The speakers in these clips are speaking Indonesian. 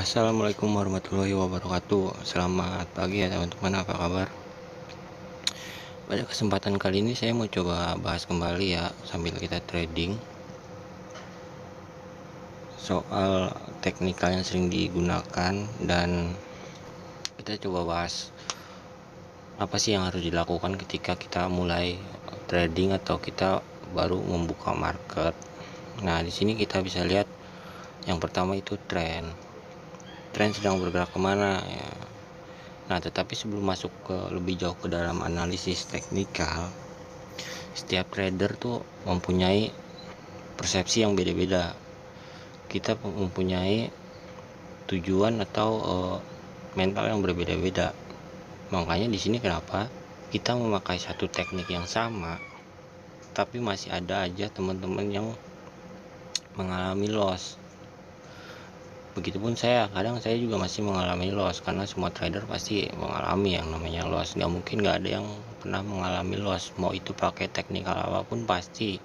Assalamualaikum warahmatullahi wabarakatuh. Selamat pagi ya teman-teman, apa kabar? Pada kesempatan kali ini saya mau coba bahas kembali ya, sambil kita trading, soal teknikal yang sering digunakan, dan kita coba bahas apa sih yang harus dilakukan ketika kita mulai trading atau kita baru membuka market. Nah, di sini kita bisa lihat yang pertama itu tren sedang bergerak kemana ya. Nah, tetapi sebelum masuk ke lebih jauh ke dalam analisis teknikal, setiap trader tuh mempunyai persepsi yang beda-beda. Kita mempunyai tujuan atau mental yang berbeda-beda. Makanya di sini kenapa kita memakai satu teknik yang sama, tapi masih ada aja teman-teman yang mengalami loss. Begitupun kadang saya juga masih mengalami loss, karena semua trader pasti mengalami yang namanya loss. Nggak ada yang pernah mengalami loss, mau itu pakai teknikal apapun pasti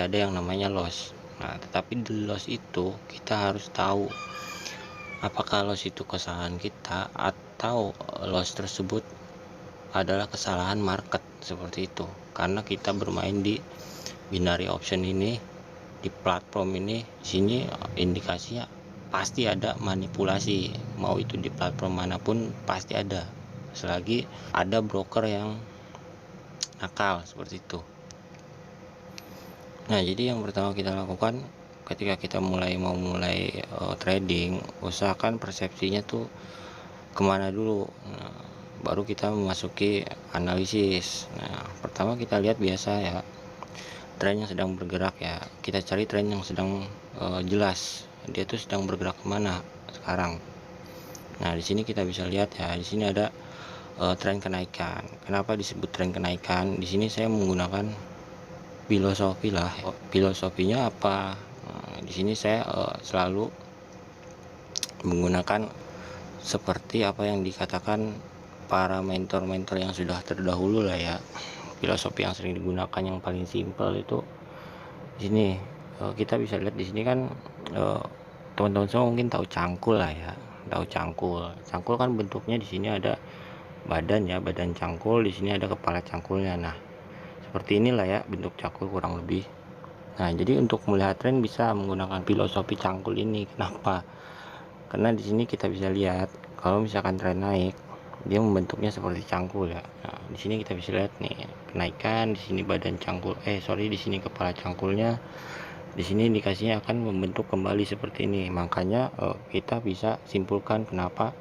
ada yang namanya loss. Nah, tetapi di loss itu kita harus tahu apakah loss itu kesalahan kita atau loss tersebut adalah kesalahan market, seperti itu. Karena kita bermain di binary option ini, di platform ini, di sini indikasinya pasti ada manipulasi, mau itu di platform manapun pasti ada, selagi ada broker yang nakal, seperti itu. Nah, jadi yang pertama kita lakukan ketika kita mulai trading, usahakan persepsinya tuh kemana dulu. Nah, baru kita memasuki analisis. Nah, pertama kita lihat biasa ya, tren yang sedang bergerak ya. Kita cari tren yang sedang jelas, dia tuh sedang bergerak kemana sekarang. Nah, di sini kita bisa lihat ya, di sini ada tren kenaikan. Kenapa disebut tren kenaikan? Di sini saya menggunakan filosofi lah. Filosofinya apa? Nah, di sini saya selalu menggunakan seperti apa yang dikatakan para mentor-mentor yang sudah terdahulu lah ya. Filosofi yang sering digunakan yang paling simpel itu di sini. Kita bisa lihat di sini kan, teman-teman semua mungkin tahu cangkul lah ya. Tahu cangkul. Cangkul kan bentuknya di sini ada badan ya, badan cangkul, di sini ada kepala cangkulnya. Nah, seperti inilah ya bentuk cangkul kurang lebih. Nah, jadi untuk melihat tren bisa menggunakan filosofi cangkul ini. Kenapa? Karena di sini kita bisa lihat kalau misalkan tren naik, dia membentuknya seperti cangkul ya. Nah, di sini kita bisa lihat nih kenaikan, di sini badan cangkul, di sini kepala cangkulnya. Di sini indikasinya akan membentuk kembali seperti ini. Makanya kita bisa simpulkan kenapa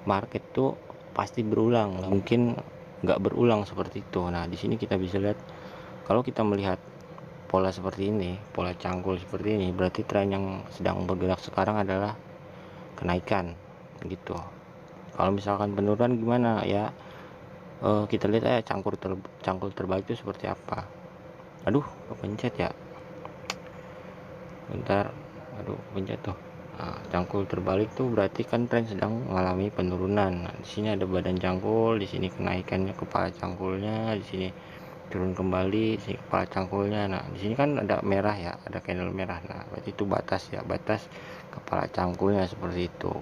market tuh pasti berulang, mungkin nggak berulang seperti itu. Nah, di sini kita bisa lihat kalau kita melihat pola seperti ini, pola cangkul seperti ini, berarti tren yang sedang bergerak sekarang adalah kenaikan gitu. Kalau misalkan penurunan gimana ya, kita lihat cangkul terbalik itu seperti apa. Aduh, kepencet ya, bentar. Aduh, pencet tuh. Nah, cangkul terbalik tuh berarti kan tren sedang mengalami penurunan. Nah, di sini ada badan cangkul, di sini kenaikannya kepala cangkulnya, di sini turun kembali, di sini kepala cangkulnya. Nah, di sini kan ada merah ya, ada candle merah. Nah, berarti itu batas ya, batas kepala cangkulnya seperti itu.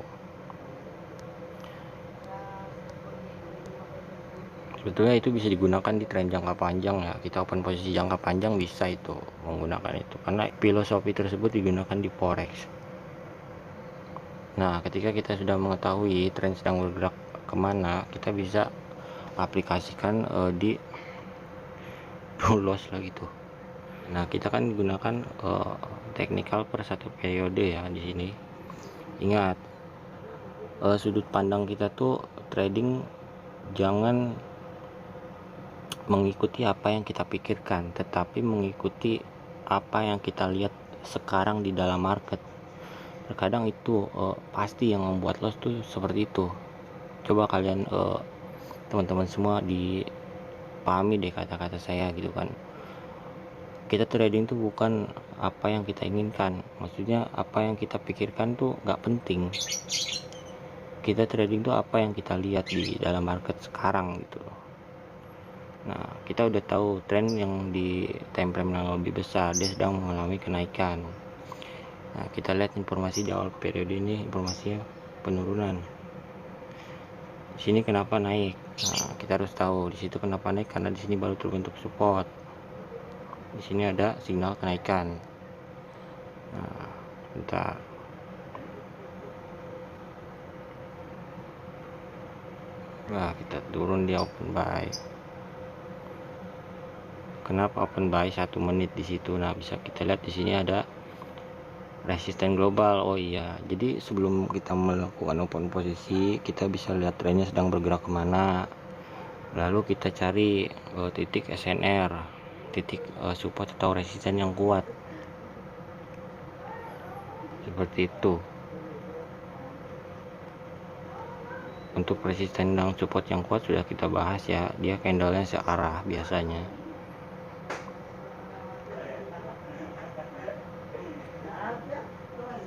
Sebetulnya itu bisa digunakan di tren jangka panjang ya. Kita open posisi jangka panjang bisa itu menggunakan itu, karena filosofi tersebut digunakan di forex. Nah, ketika kita sudah mengetahui tren sedang bergerak kemana, kita bisa aplikasikan di loss lah gitu. Nah, kita kan gunakan teknikal per satu periode ya di sini. Ingat, sudut pandang kita tuh trading jangan mengikuti apa yang kita pikirkan, tetapi mengikuti apa yang kita lihat sekarang di dalam market. Terkadang itu pasti yang membuat loss tuh seperti itu. Coba kalian teman-teman semua dipahami deh kata-kata saya gitu kan. Kita trading tuh bukan apa yang kita inginkan, maksudnya apa yang kita pikirkan tuh nggak penting. Kita trading tuh apa yang kita lihat di dalam market sekarang gitu loh. Nah, kita udah tahu tren yang di time frame yang lebih besar dia sedang mengalami kenaikan. Nah, kita lihat informasi di awal periode ini, informasinya penurunan. Di sini kenapa naik? Nah, kita harus tahu di situ kenapa naik, karena di sini baru terbentuk support. Di sini ada sinyal kenaikan. Nah, bentar. Nah, kita turun di open buy. Kenapa open buy 1 menit di situ? Nah, bisa kita lihat di sini ada resisten global. Oh iya, jadi sebelum kita melakukan open posisi, kita bisa lihat trennya sedang bergerak kemana, lalu kita cari titik SNR, titik support atau resisten yang kuat, seperti itu. Untuk resisten dan support yang kuat sudah kita bahas ya, dia candlenya searah biasanya.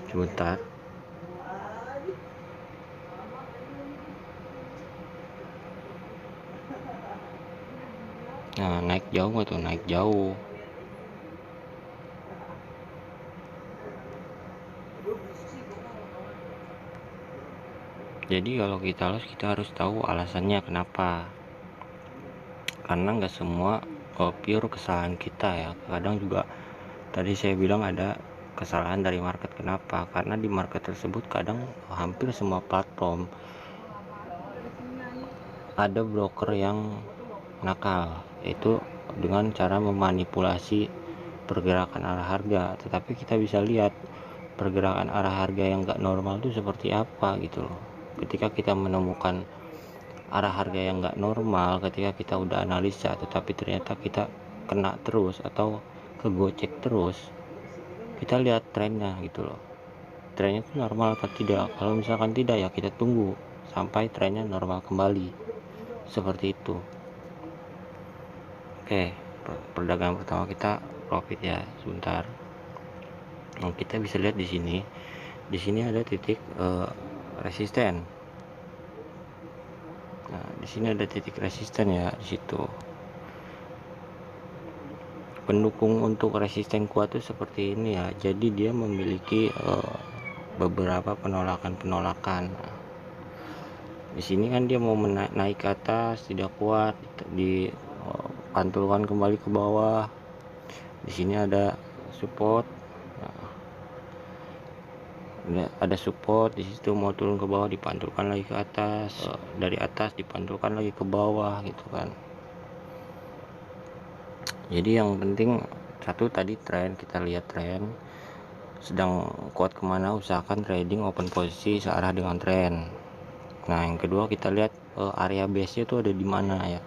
Sebentar. Nah, naik jauh nggak tuh? Naik jauh. Jadi kalau kita loss, kita harus tahu alasannya kenapa. Karena nggak semua pure kesalahan kita ya. Kadang juga tadi saya bilang ada kesalahan dari market. Kenapa? Karena di market tersebut kadang hampir semua platform ada broker yang nakal, yaitu dengan cara memanipulasi pergerakan arah harga. Tetapi kita bisa lihat pergerakan arah harga yang nggak normal itu seperti apa gitu loh. Ketika kita menemukan arah harga yang nggak normal, ketika kita udah analisa tetapi ternyata kita kena terus atau kegocek terus, kita lihat trennya gitu loh, trennya itu normal atau tidak. Kalau misalkan tidak, ya kita tunggu sampai trennya normal kembali, seperti itu. Oke, perdagangan pertama kita profit ya, sebentar. Nah, kita bisa lihat di sini ada titik resisten. Nah, di sini ada titik resisten ya, di situ. Pendukung untuk resisten kuat itu seperti ini ya. Jadi dia memiliki beberapa penolakan. Nah, di sini kan dia mau naik ke atas, tidak kuat, dipantulkan kembali ke bawah. Di sini ada support. Nah, ada support di situ, mau turun ke bawah dipantulkan lagi ke atas, dari atas dipantulkan lagi ke bawah gitu kan. Jadi yang penting satu tadi tren, kita lihat tren sedang kuat kemana, usahakan trading open posisi searah dengan tren. Nah, yang kedua kita lihat area base nya itu ada di mana ya.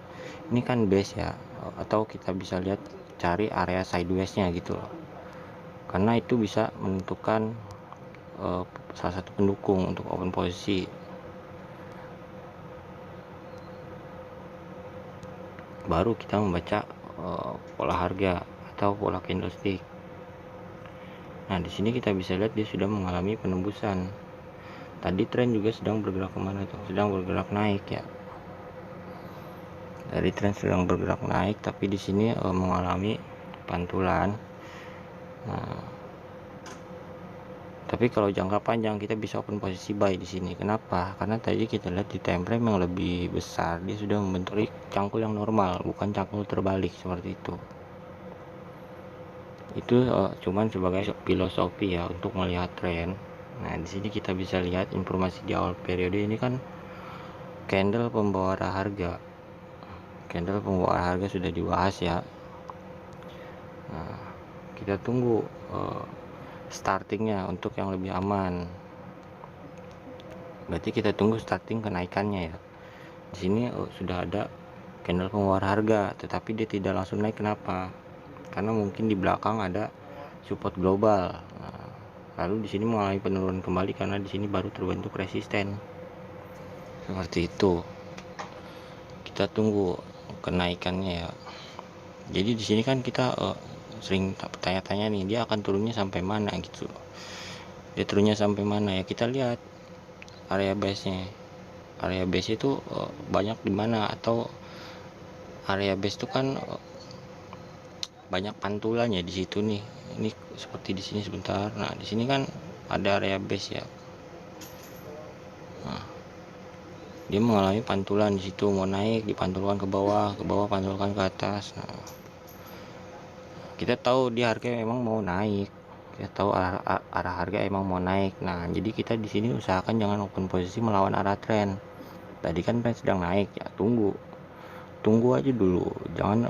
Ini kan base ya, atau kita bisa lihat cari area sideways nya gitu loh, karena itu bisa menentukan salah satu pendukung untuk open posisi. Baru kita membaca pola harga atau pola candlestick. Nah, di sini kita bisa lihat dia sudah mengalami penembusan. Tadi tren juga sedang bergerak kemana tuh? Sedang bergerak naik ya. Dari tren sedang bergerak naik, tapi di sini mengalami pantulan. Nah, tapi kalau jangka panjang kita bisa open posisi buy di sini. Kenapa? Karena tadi kita lihat di time frame yang lebih besar, dia sudah membentuk cangkul yang normal, bukan cangkul terbalik seperti itu. Itu cuman sebagai filosofi ya untuk melihat tren. Nah, di sini kita bisa lihat informasi di awal periode ini kan candle pembawa arah harga. Candle pembawa arah harga sudah dibahas ya. Nah, kita tunggu startingnya untuk yang lebih aman. Berarti kita tunggu starting kenaikannya ya. Di sini sudah ada candle pembawa harga, tetapi dia tidak langsung naik. Kenapa? Karena mungkin di belakang ada support global. Nah, lalu di sini mengalami penurunan kembali karena di sini baru terbentuk resisten. Seperti itu. Kita tunggu kenaikannya ya. Jadi di sini kan kita sering tanya-tanya nih, dia akan turunnya sampai mana gitu. Dia turunnya sampai mana ya? Kita lihat area base-nya. Area base itu banyak di mana, atau area base itu kan banyak pantulannya di situ nih. Ini seperti di sini sebentar. Nah, di sini kan ada area base ya. Nah, dia mengalami pantulan di situ, mau naik dipantulkan ke bawah pantulkan ke atas. Nah, kita tahu dia harga memang mau naik, kita tahu arah harga emang mau naik. Nah, jadi kita di sini usahakan jangan open posisi melawan arah tren. Tadi kan tren sedang naik ya, tunggu aja dulu, jangan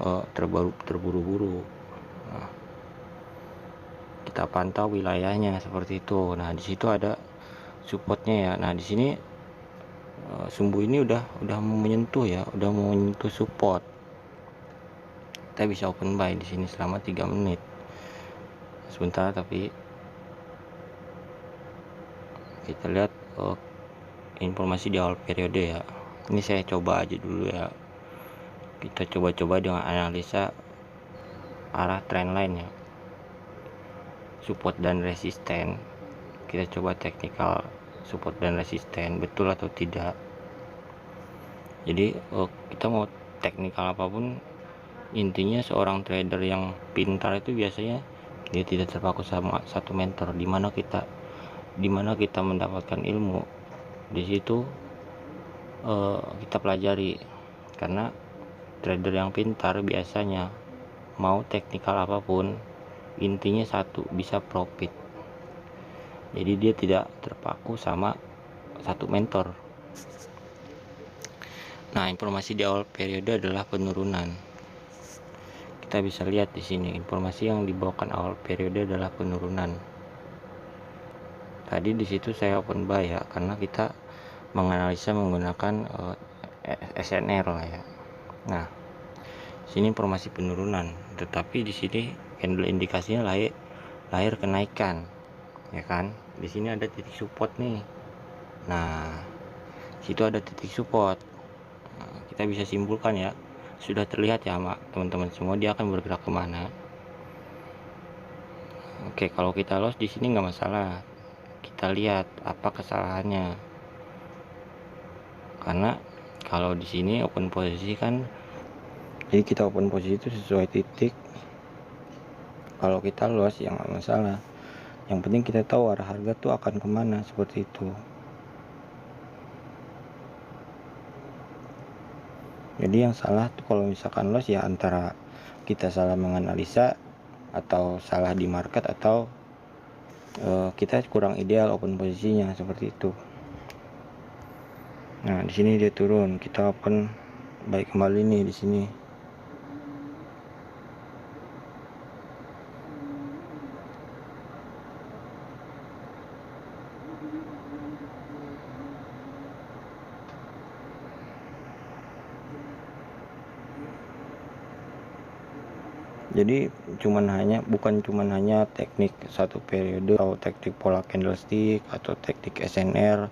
terburu-buru. Nah, kita pantau wilayahnya seperti itu. Nah, di situ ada supportnya ya. Nah, di sini sumbu ini udah mau menyentuh ya, udah mau menyentuh support. Kita bisa open buy di sini selama 3 menit. Sebentar, tapi kita lihat informasi di awal periode ya. Ini saya coba aja dulu ya. Kita coba dengan analisa arah trendline ya, support dan resisten. Kita coba teknikal support dan resisten betul atau tidak. Jadi kita mau teknikal apapun, intinya seorang trader yang pintar itu biasanya dia tidak terpaku sama satu mentor. Dimana kita mendapatkan ilmu di situ, kita pelajari. Karena trader yang pintar biasanya mau teknikal apapun, intinya satu, bisa profit. Jadi dia tidak terpaku sama satu mentor. Nah, informasi di awal periode adalah penurunan. Kita bisa lihat di sini informasi yang dibawakan awal periode adalah penurunan. Tadi di situ saya open buy ya, karena kita menganalisa menggunakan SNR lah ya. Nah, sini informasi penurunan, tetapi di sini candle indikasinya lahir kenaikan, ya kan? Di sini ada titik support nih. Nah, situ ada titik support. Nah, kita bisa simpulkan ya, sudah terlihat ya sama teman-teman semua dia akan bergerak kemana. Oke, kalau kita loss di sini nggak masalah. Kita lihat apa kesalahannya. Karena kalau di sini open posisi kan, jadi kita open posisi itu sesuai titik. Kalau kita loss ya nggak masalah. Yang penting kita tahu arah harga tuh akan kemana, seperti itu. Jadi yang salah tuh kalau misalkan loss ya antara kita salah menganalisa atau salah di market, atau kita kurang ideal open posisinya, seperti itu. Nah, di sini dia turun, kita open buy kembali nih di sini. Jadi bukan cuman hanya teknik satu periode atau teknik pola candlestick atau teknik SNR,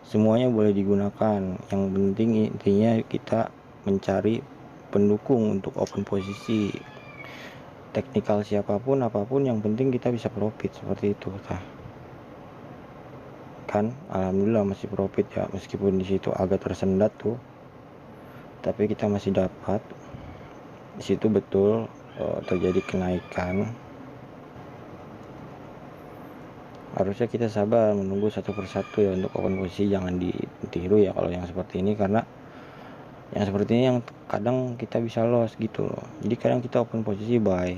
semuanya boleh digunakan. Yang penting intinya kita mencari pendukung untuk open posisi. Teknikal siapapun apapun, yang penting kita bisa profit, seperti itu. Nah, kan alhamdulillah masih profit ya, meskipun di situ agak tersendat tuh, tapi kita masih dapat. Di situ betul terjadi kenaikan. Harusnya kita sabar menunggu satu persatu ya untuk open posisi, jangan ditiru ya kalau yang seperti ini, karena yang seperti ini yang kadang kita bisa loss gitu loh. Jadi kadang kita open posisi buy,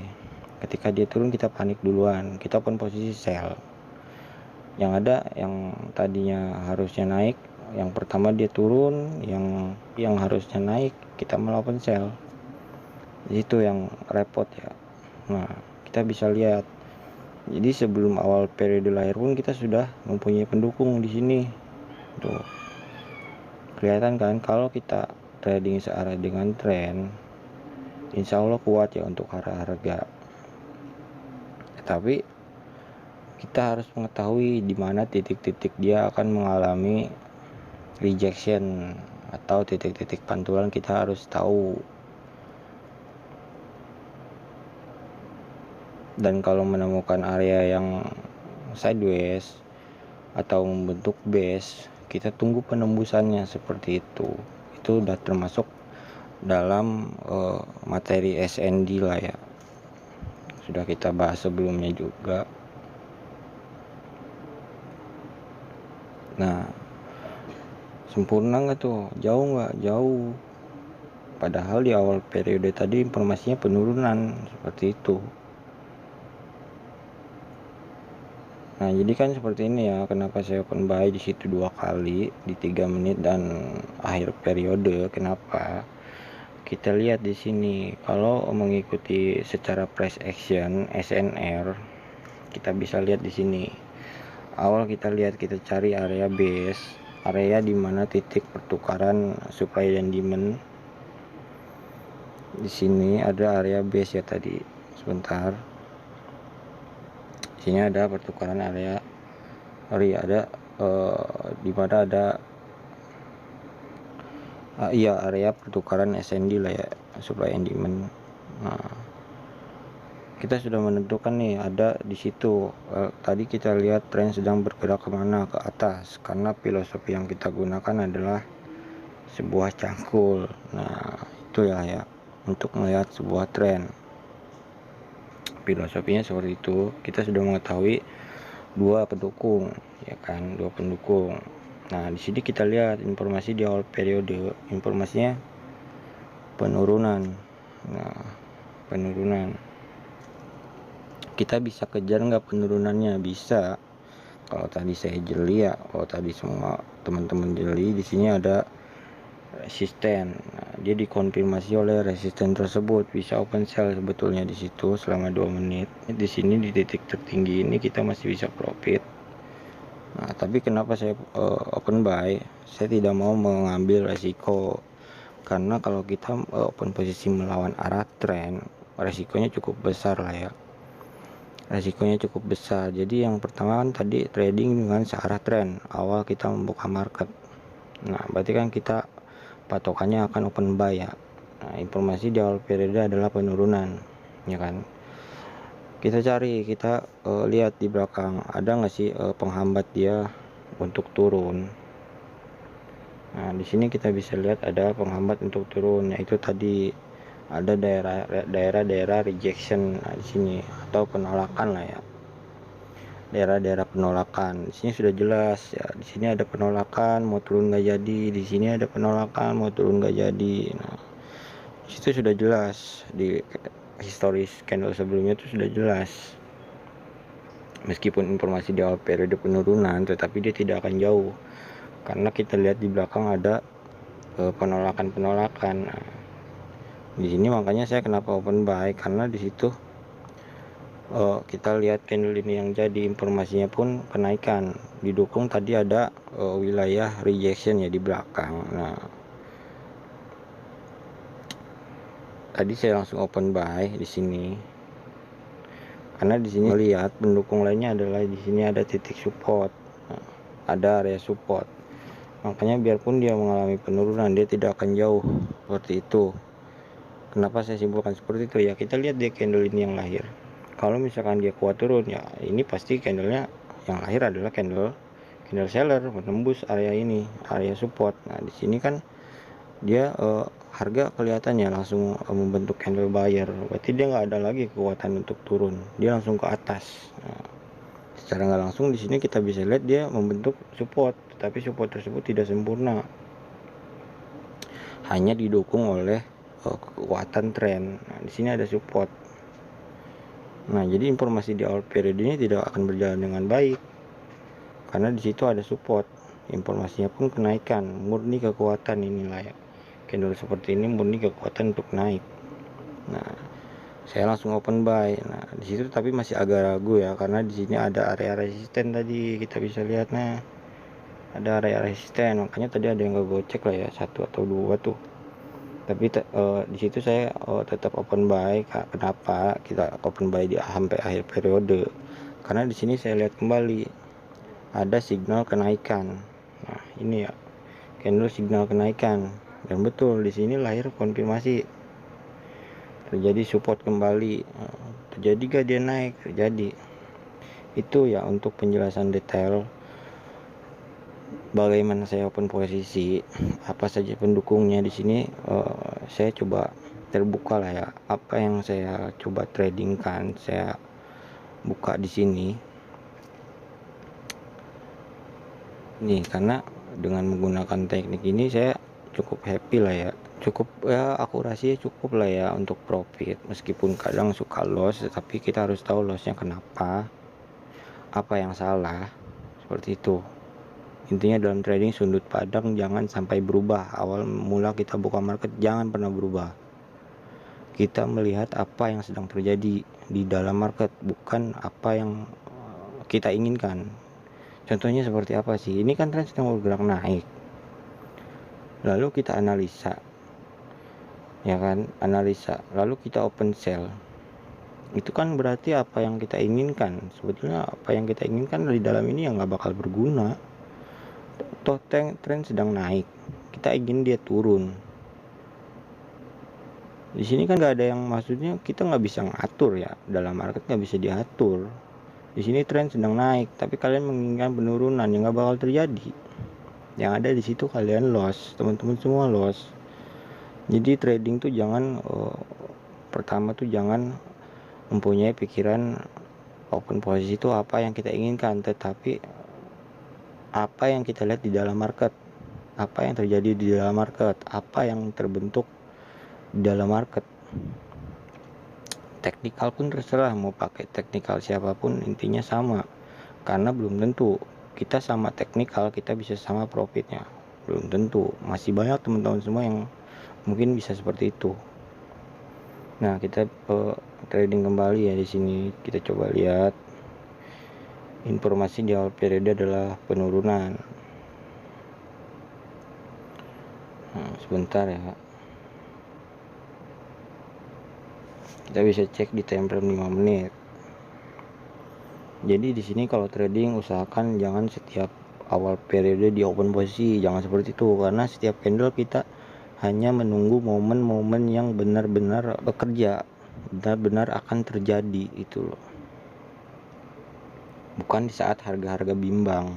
ketika dia turun kita panik duluan, kita open posisi sell. Yang ada yang tadinya harusnya naik, yang pertama dia turun, yang harusnya naik kita malah open sell. Itu yang repot ya. Nah, kita bisa lihat. Jadi sebelum awal periode lahir pun kita sudah mempunyai pendukung di sini. Tuh. Kelihatan kan kalau kita trading searah dengan tren, insya Allah kuat ya untuk harga. Tapi kita harus mengetahui di mana titik-titik dia akan mengalami rejection atau titik-titik pantulan, kita harus tahu. Dan kalau menemukan area yang sideways atau membentuk base, kita tunggu penembusannya, seperti itu. Itu udah termasuk dalam materi SND lah ya. sudah kita bahas sebelumnya juga. Nah, sempurna nggak tuh? Jauh nggak? Jauh. Padahal di awal periode tadi informasinya penurunan seperti itu. Nah, jadi kan seperti ini ya, kenapa saya open buy di situ 2 kali di 3 menit dan akhir periode. Kenapa? Kita lihat di sini, kalau mengikuti secara price action SNR, kita bisa lihat di sini. Awal kita lihat, kita cari area base, area dimana titik pertukaran supply dan demand. Di sini ada area base ya tadi. Sebentar. Di sini ada pertukaran area, ada di mana ada iya, area pertukaran SND lah ya, supply and demand. Nah, kita sudah menentukan nih ada di situ. Tadi kita lihat tren sedang bergerak kemana, ke atas, karena filosofi yang kita gunakan adalah sebuah cangkul. Nah, itu ya untuk melihat sebuah tren. Filosofinya seperti itu. Kita sudah mengetahui dua pendukung, ya kan, dua pendukung. Nah, di sini kita lihat informasi di awal periode, informasinya penurunan. Nah, penurunan. Kita bisa kejar nggak penurunannya? Bisa. Kalau tadi saya jeli ya, kalau tadi semua teman-teman jeli, di sini ada resisten. Nah, dia dikonfirmasi oleh resisten tersebut, bisa open sell sebetulnya di situ selama 2 menit. Di sini di titik tertinggi ini kita masih bisa profit. Nah, tapi kenapa saya open buy? Saya tidak mau mengambil resiko, karena kalau kita open posisi melawan arah tren, resikonya cukup besar lah ya. Resikonya cukup besar. Jadi yang pertama kan tadi trading dengan searah tren, awal kita membuka market. Nah, berarti kan kita patokannya akan open buy ya. Nah, informasi di awal periode adalah penurunan, ya kan. Kita cari, kita lihat di belakang ada nggak sih penghambat dia untuk turun. Nah, di sini kita bisa lihat ada penghambat untuk turun, yaitu tadi ada daerah-daerah rejection. Nah, di sini atau penolakan lah ya, daerah-daerah penolakan. Di sini sudah jelas ya, di sini ada penolakan mau turun nggak jadi, di sini ada penolakan mau turun nggak jadi. Nah, di situ sudah jelas, di historis candle sebelumnya itu sudah jelas. Meskipun informasi di awal periode penurunan, tetapi dia tidak akan jauh, karena kita lihat di belakang ada penolakan-penolakan. Nah, di sini makanya saya kenapa open buy, karena di situ kita lihat candle ini yang jadi informasinya pun kenaikan, didukung tadi ada wilayah rejection ya di belakang. Nah, tadi saya langsung open buy di sini, karena di sini lihat pendukung lainnya adalah di sini ada titik support. Nah, ada area support, makanya biarpun dia mengalami penurunan, dia tidak akan jauh seperti itu. Kenapa saya simpulkan seperti itu ya, kita lihat dia candle ini yang lahir. Kalau misalkan dia kuat turun ya, ini pasti candlenya yang lahir adalah candle seller menembus area ini, area support. Nah, di sini kan dia harga kelihatannya langsung membentuk candle buyer, berarti dia nggak ada lagi kekuatan untuk turun, dia langsung ke atas. Nah, secara nggak langsung di sini kita bisa lihat dia membentuk support, tapi support tersebut tidak sempurna, hanya didukung oleh kekuatan tren. Nah, di sini ada support. Nah, jadi informasi di awal periode ini tidak akan berjalan dengan baik, karena di situ ada support. Informasinya pun kenaikan, murni kekuatan inilah ya. Candle seperti ini murni kekuatan untuk naik. Nah, saya langsung open buy. Nah, di situ tapi masih agak ragu ya, karena di sini ada area resisten tadi kita bisa lihat. Nah, ada area resisten, makanya tadi ada yang ngegocek lah ya, 1 atau 2 tuh. Tapi di situ saya tetap open buy. Kenapa kita open buy di sampai akhir periode? Karena di sini saya lihat kembali ada signal kenaikan. Nah, ini ya, candle signal kenaikan, dan betul di sini lahir konfirmasi terjadi support kembali. Terjadi gak dia naik? Terjadi. Itu ya untuk penjelasan detail bagaimana saya open posisi, apa saja pendukungnya di sini. Saya coba terbuka lah ya, apa yang saya coba tradingkan, saya buka di sini nih, karena dengan menggunakan teknik ini saya cukup happy lah ya, cukup ya, akurasinya cukup lah ya untuk profit, meskipun kadang suka loss, tapi kita harus tahu lossnya kenapa, apa yang salah, seperti itu. Intinya dalam trading sudut pandang jangan sampai berubah. Awal mula kita buka market jangan pernah berubah. Kita melihat apa yang sedang terjadi di dalam market, bukan apa yang kita inginkan. Contohnya seperti apa sih? Ini kan tren sedang bergerak naik, lalu kita analisa, ya kan, analisa, lalu kita open sell. Itu kan berarti apa yang kita inginkan. Sebetulnya apa yang kita inginkan di dalam ini yang nggak bakal berguna. Toh tren sedang naik, kita ingin dia turun. Di sini kan nggak ada yang, maksudnya kita nggak bisa ngatur ya, dalam market nggak bisa diatur. Di sini tren sedang naik, tapi kalian menginginkan penurunan, yang nggak bakal terjadi. Yang ada di situ kalian loss, teman-teman semua loss. Jadi trading tuh jangan pertama tuh jangan mempunyai pikiran open posisi itu apa yang kita inginkan, tetapi apa yang kita lihat di dalam market, apa yang terjadi di dalam market, apa yang terbentuk di dalam market. Teknikal pun terserah, mau pakai teknikal siapapun intinya sama, karena belum tentu kita sama teknikal kita bisa sama profitnya, belum tentu. Masih banyak teman-teman semua yang mungkin bisa seperti itu. Nah, kita trading kembali ya. Di sini kita coba lihat informasi di awal periode adalah penurunan. Nah, sebentar ya, kita bisa cek di time frame 5 menit. Jadi di sini kalau trading usahakan jangan setiap awal periode di open posisi, jangan seperti itu, karena setiap candle kita hanya menunggu momen-momen yang benar-benar bekerja, benar-benar akan terjadi itu loh, bukan di saat harga-harga bimbang.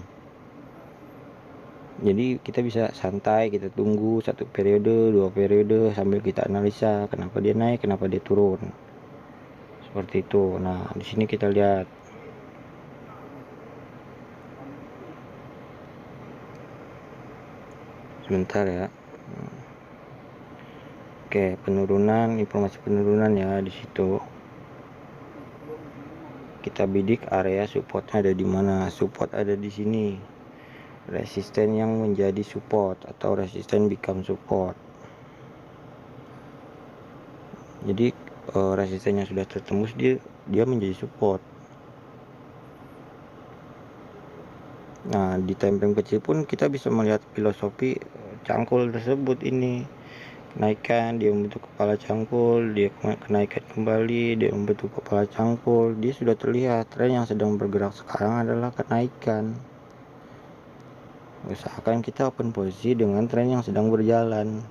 Jadi kita bisa santai, kita tunggu 1 periode, 2 periode sambil kita analisa kenapa dia naik, kenapa dia turun, seperti itu. Nah, di sini kita lihat sebentar ya. Oke, penurunan, informasi penurunan ya. Di situ kita bidik area supportnya ada di mana. Support ada di sini, resisten yang menjadi support atau resisten become support. Jadi resisten yang sudah tertembus dia menjadi support. Nah, di time frame kecil pun kita bisa melihat filosofi cangkul tersebut. Ini kenaikan, dia membentuk kepala cangkul, dia kenaikan kembali, dia membentuk kepala cangkul. Dia sudah terlihat tren yang sedang bergerak sekarang adalah kenaikan. Usahakan kita open posisi dengan tren yang sedang berjalan.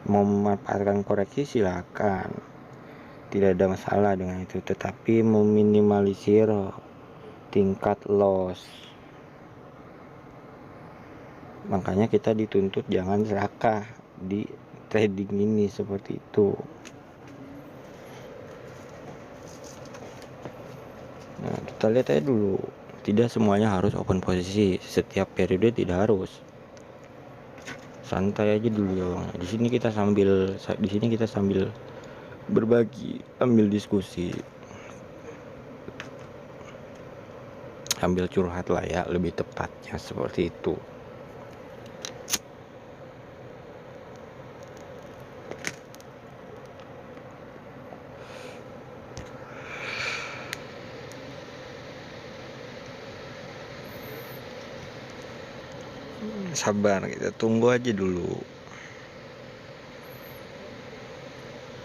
Mau memanfaatkan koreksi silakan, tidak ada masalah dengan itu, tetapi meminimalisir tingkat loss. Makanya kita dituntut jangan serakah di trading ini, seperti itu. Nah, kita lihat aja dulu, tidak semuanya harus open posisi, setiap periode tidak harus. Santai aja dulu ya bang. Di sini kita sambil berbagi, ambil diskusi, ambil curhat lah ya, lebih tepatnya seperti itu. Sabar, kita tunggu aja dulu.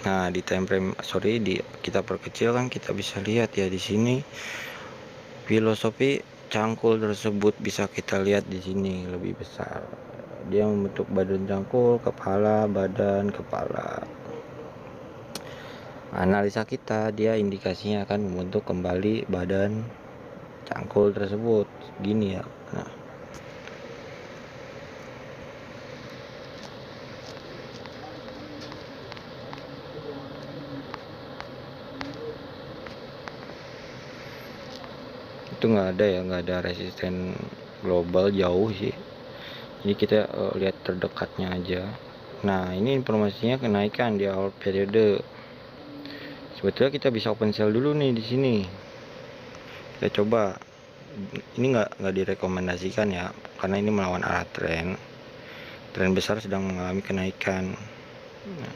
Nah, di time frame kita perkecil kan kita bisa lihat ya, di sini filosofi cangkul tersebut bisa kita lihat di sini lebih besar. Dia membentuk badan cangkul, kepala, badan, kepala. Analisa kita, dia indikasinya akan membentuk kembali badan cangkul tersebut gini ya. Nah, itu nggak ada ya, nggak ada resisten global, jauh sih. Jadi kita lihat terdekatnya aja. Nah, ini informasinya kenaikan di awal periode. Sebetulnya kita bisa open sell dulu nih di sini. Kita coba. Ini nggak direkomendasikan ya, karena ini melawan arah tren. Tren besar sedang mengalami kenaikan. Nah,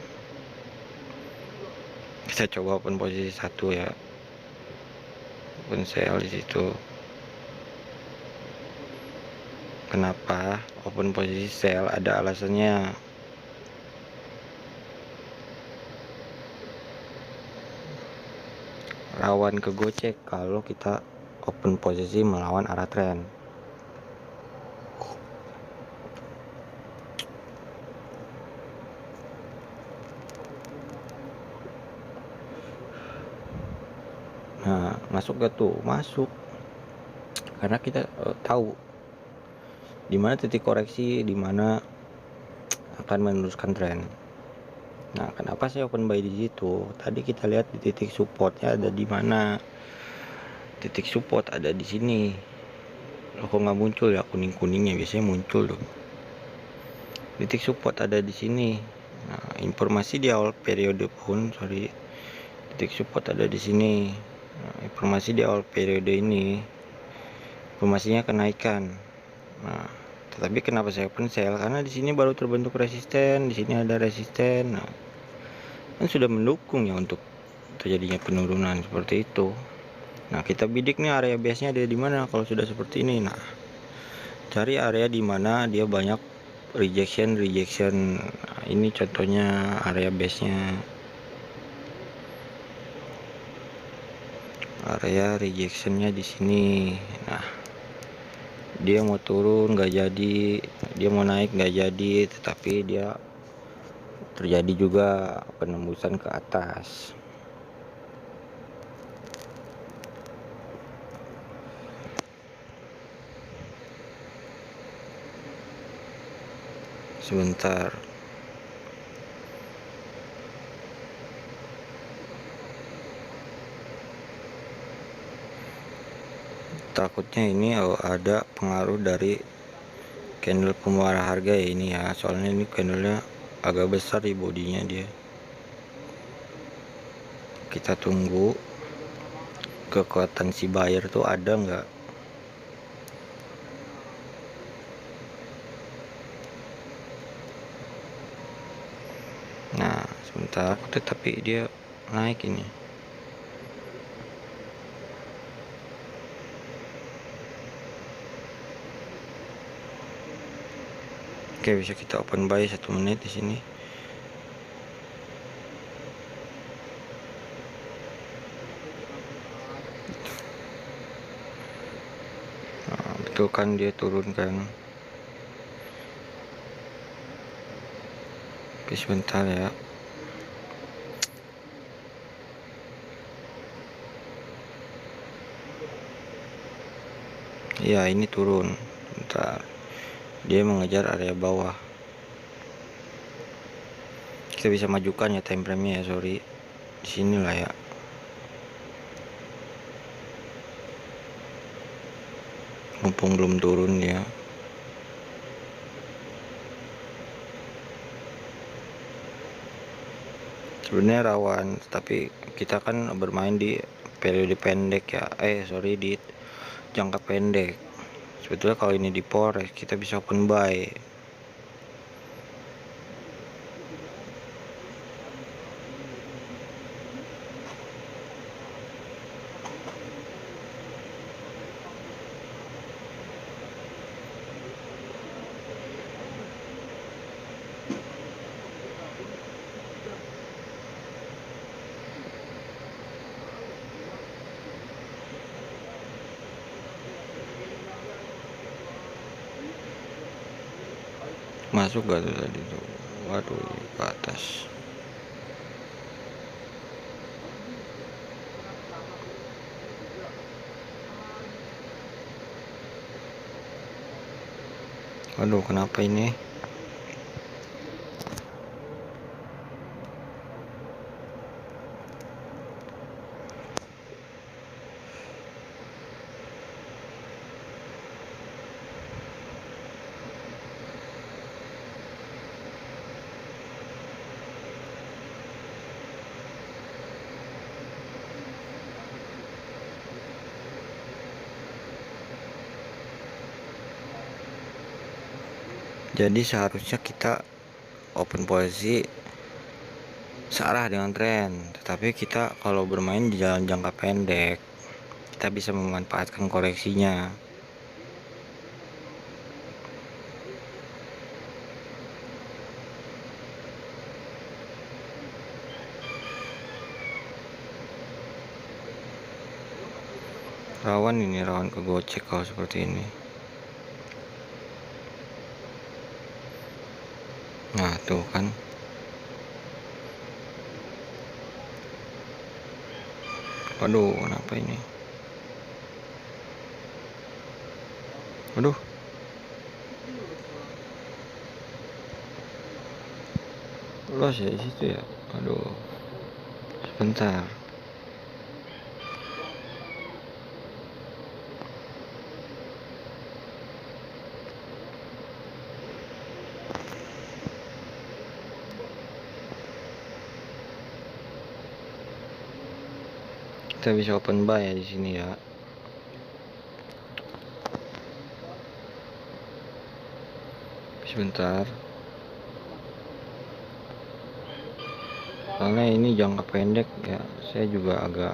kita coba open posisi 1 ya. Open sell di situ. Kenapa open posisi sell? Ada alasannya. Rawan kegocek kalau kita open posisi melawan arah tren. Nah, masuk gak tuh? Masuk. Karena kita tahu di mana titik koreksi, di mana akan meneruskan tren. Nah, kenapa saya open buy di situ? Tadi kita lihat di titik supportnya ada di mana? Titik support ada di sini. Loh, kok nggak muncul ya kuning-kuningnya? Biasanya muncul tuh. Titik support ada di sini. Nah, informasi di awal periode pun, titik support ada di sini. Nah, informasi di awal periode ini, informasinya kenaikan. Nah, tetapi kenapa saya open sell? Karena di sini baru terbentuk resisten, di sini ada resisten. Nah, kan sudah mendukung ya untuk terjadinya penurunan seperti itu. Nah, kita bidik nih area base-nya ada di mana kalau sudah seperti ini. Nah, cari area di mana dia banyak rejection. Nah, ini contohnya area base-nya. Area rejectionnya di sini. Nah, dia mau turun nggak jadi, dia mau naik nggak jadi, tetapi dia terjadi juga penembusan ke atas. Sebentar. Takutnya ini ada pengaruh dari candle pemuara harga ya ini ya, soalnya ini candlenya agak besar di bodinya dia. Kita tunggu kekuatan si buyer tuh ada nggak. Nah, sebentar, tetapi dia naik ini. Oke, bisa kita open buy 1 menit di sini. Nah, betul kan dia turun kan. Oke, sebentar ya. Iya, ini turun. Bentar. Dia mengejar area bawah. Kita bisa majukan ya time frame-nya ya, sorry. Di sini lah ya. Mumpung belum turun ya. Sebenarnya rawan, tapi kita kan bermain di periode pendek ya. Di jangka pendek. Sebetulnya kalau ini di forex kita bisa open buy. Masuk gak tuh tadi tuh? Waduh, ke atas. Waduh, kenapa ini? Jadi seharusnya kita open posisi searah dengan tren, tetapi kita kalau bermain di jalan jangka pendek kita bisa memanfaatkan koreksinya. Rawan ke gocek kalau seperti ini. Nah tuh kan, waduh kenapa ini, waduh los ya di situ ya, aduh sebentar. Kita bisa open buy ya di sini ya. Sebentar. Soalnya ini jangka pendek ya, saya juga agak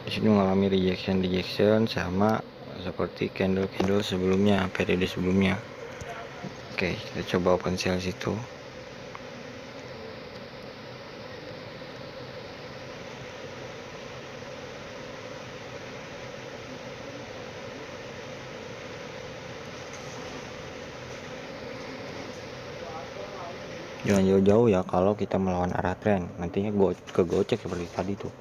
di sini mengalami rejection sama seperti candle sebelumnya, periode sebelumnya. Oke, kita coba open sell situ. Jangan jauh-jauh ya kalau kita melawan arah tren, nantinya kegocek seperti tadi tuh.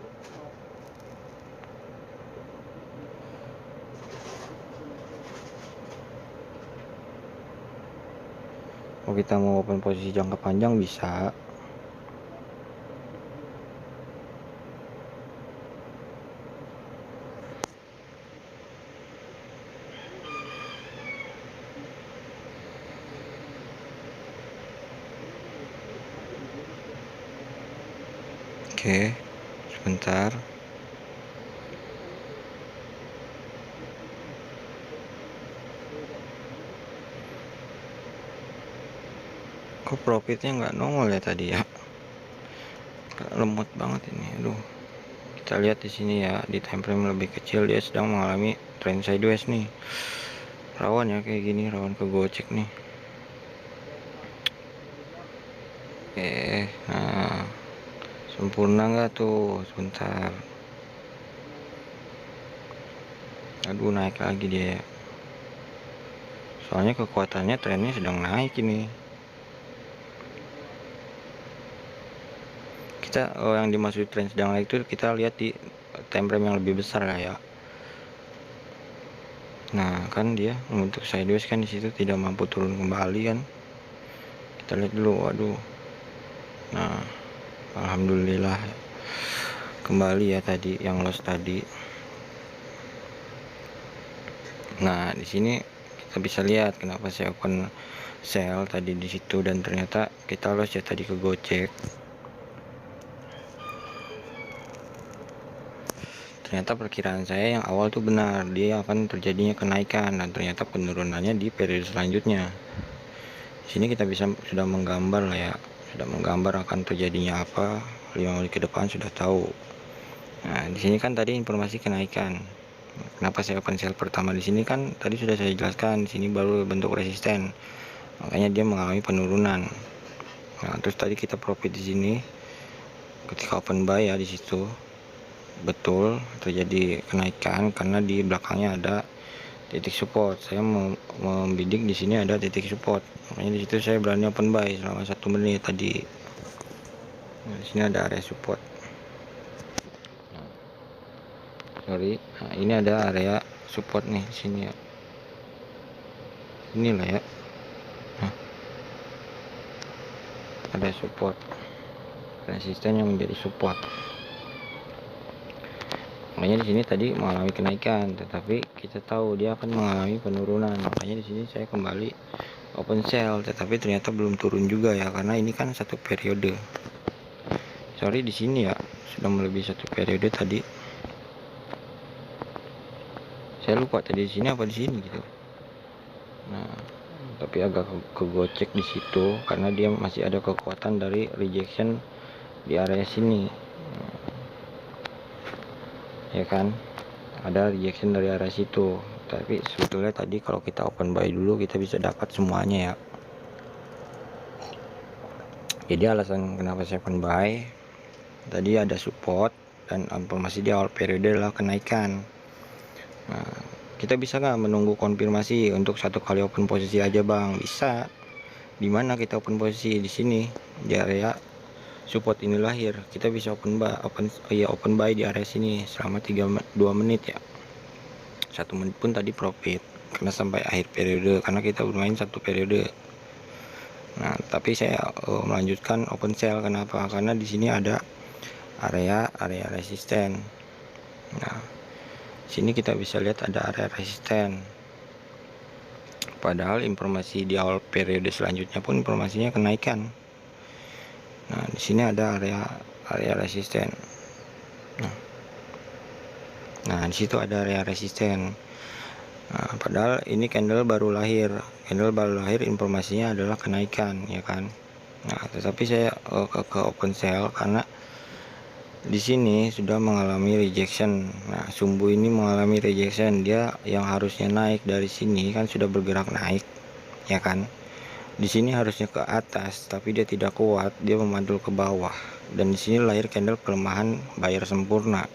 Kalau kita mau open posisi jangka panjang bisa. Oke, sebentar. Kok profitnya nggak nongol ya tadi ya? Lemot banget ini, aduh. Kita lihat di sini ya, di time frame lebih kecil dia sedang mengalami trend sideways nih. Rawan ya kayak gini, rawan kegocek nih. Nah sempurna nggak tuh? Sebentar. Aduh naik lagi dia. Soalnya kekuatannya trennya sedang naik ini. Kita yang dimaksud tren sedang naik itu kita lihat di time frame yang lebih besar lah ya. Nah kan dia untuk sideways kan di situ tidak mampu turun kembali kan. Kita lihat dulu, waduh. Nah alhamdulillah kembali ya tadi yang loss tadi. Nah di sini kita bisa lihat kenapa saya open sell tadi di situ dan ternyata kita loss ya tadi ke gocek. Ternyata perkiraan saya yang awal tuh benar, dia akan terjadinya kenaikan dan ternyata penurunannya di periode selanjutnya. Di sini kita bisa sudah menggambar lah ya, sudah menggambar akan terjadinya apa 5 menit ke depan sudah tahu. Nah di sini kan tadi informasi kenaikan. Kenapa saya open sell pertama di sini kan tadi sudah saya jelaskan, di sini baru bentuk resisten, makanya dia mengalami penurunan. Nah terus tadi kita profit di sini ketika open buy ya, di situ betul terjadi kenaikan karena di belakangnya ada titik support. Saya membidik di sini ada titik support, makanya di situ saya berani open buy selama 1 menit tadi. Nah, di sini ada area support. Nah, ini ada area support nih di sini ya. Inilah ya. Nah, ada support, resisten yang menjadi support. Makanya di sini tadi mengalami kenaikan, tetapi kita tahu dia akan mengalami penurunan. Makanya di sini saya kembali open sell, tetapi ternyata belum turun juga ya, karena ini kan satu periode. Sorry di sini ya, sudah melebihi satu periode tadi. saya lupa tadi di sini apa di sini gitu. Nah, tapi agak kegocek di situ karena dia masih ada kekuatan dari rejection di area sini. Ya kan, ada rejection dari area situ. Tapi sebetulnya tadi kalau kita open buy dulu kita bisa dapat semuanya ya. Jadi alasan kenapa saya open buy tadi ada support dan informasi di awal periode adalah kenaikan. Nah, kita bisa nggak menunggu konfirmasi untuk satu kali open posisi aja bang? Bisa. Dimana kita open posisi di sini di area support ini lahir, kita bisa open buy di area sini selama 2 menit ya. 1 menit pun tadi profit karena sampai akhir periode, karena kita bermain 1 periode. Nah, tapi saya melanjutkan open sell. Kenapa? Karena di sini ada area resisten. Nah, sini kita bisa lihat ada area resisten. Padahal informasi di awal periode selanjutnya pun informasinya kenaikan. Nah, di sini ada area resisten. Nah, di situ ada area resisten. Nah, padahal ini candle baru lahir. Informasinya adalah kenaikan, ya kan. Nah, tetapi saya ke open sell karena di sini sudah mengalami rejection. Nah, sumbu ini mengalami rejection. Dia yang harusnya naik dari sini kan sudah bergerak naik, ya kan. Di sini harusnya ke atas, tapi dia tidak kuat, dia memantul ke bawah. Dan di sini lahir candle pelemahan buyer sempurna.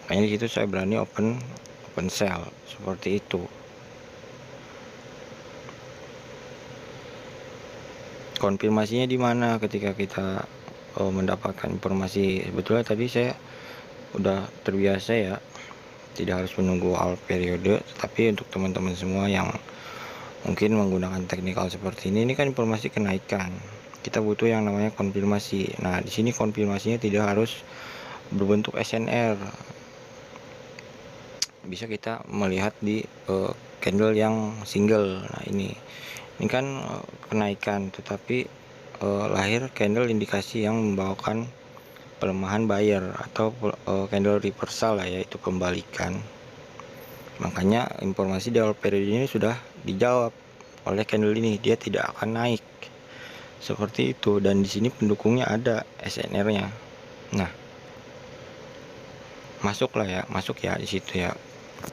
Makanya di situ saya berani open sell seperti itu. Konfirmasinya di mana ketika kita mendapatkan informasi? Sebetulnya tadi saya udah terbiasa ya, tidak harus menunggu awal periode. Tapi untuk teman-teman semua yang mungkin menggunakan teknikal seperti ini kan informasi kenaikan, kita butuh yang namanya konfirmasi. Nah, di sini konfirmasinya tidak harus berbentuk SNR, bisa kita melihat di candle yang single. Nah, ini kan kenaikan, tetapi lahir candle indikasi yang membawakan pelemahan buyer atau candle reversal lah, yaitu kembalikan. Makanya informasi di awal periode ini sudah dijawab oleh candle ini, dia tidak akan naik seperti itu. Dan di sini pendukungnya ada SNR-nya. Nah, masuk ya di situ ya.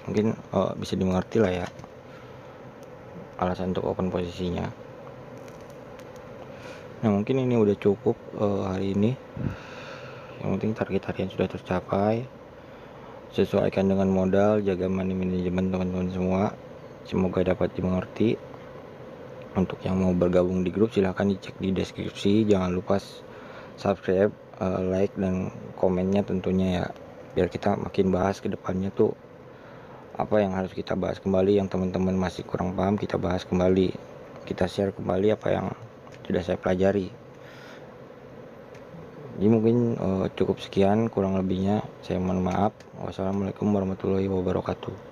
Mungkin bisa dimengerti lah ya alasan untuk open posisinya. Nah, mungkin ini udah cukup hari ini. Yang penting target harian sudah tercapai. Sesuaikan dengan modal, jaga money management teman-teman semua. Semoga dapat dimengerti. Untuk yang mau bergabung di grup silahkan dicek di deskripsi. Jangan lupa subscribe, like dan komennya tentunya ya, biar kita makin bahas ke depannya tuh apa yang harus kita bahas kembali. Yang teman-teman masih kurang paham, kita bahas kembali, kita share kembali apa yang sudah saya pelajari. Jadi mungkin cukup sekian, kurang lebihnya saya mohon maaf. Wassalamualaikum warahmatullahi wabarakatuh.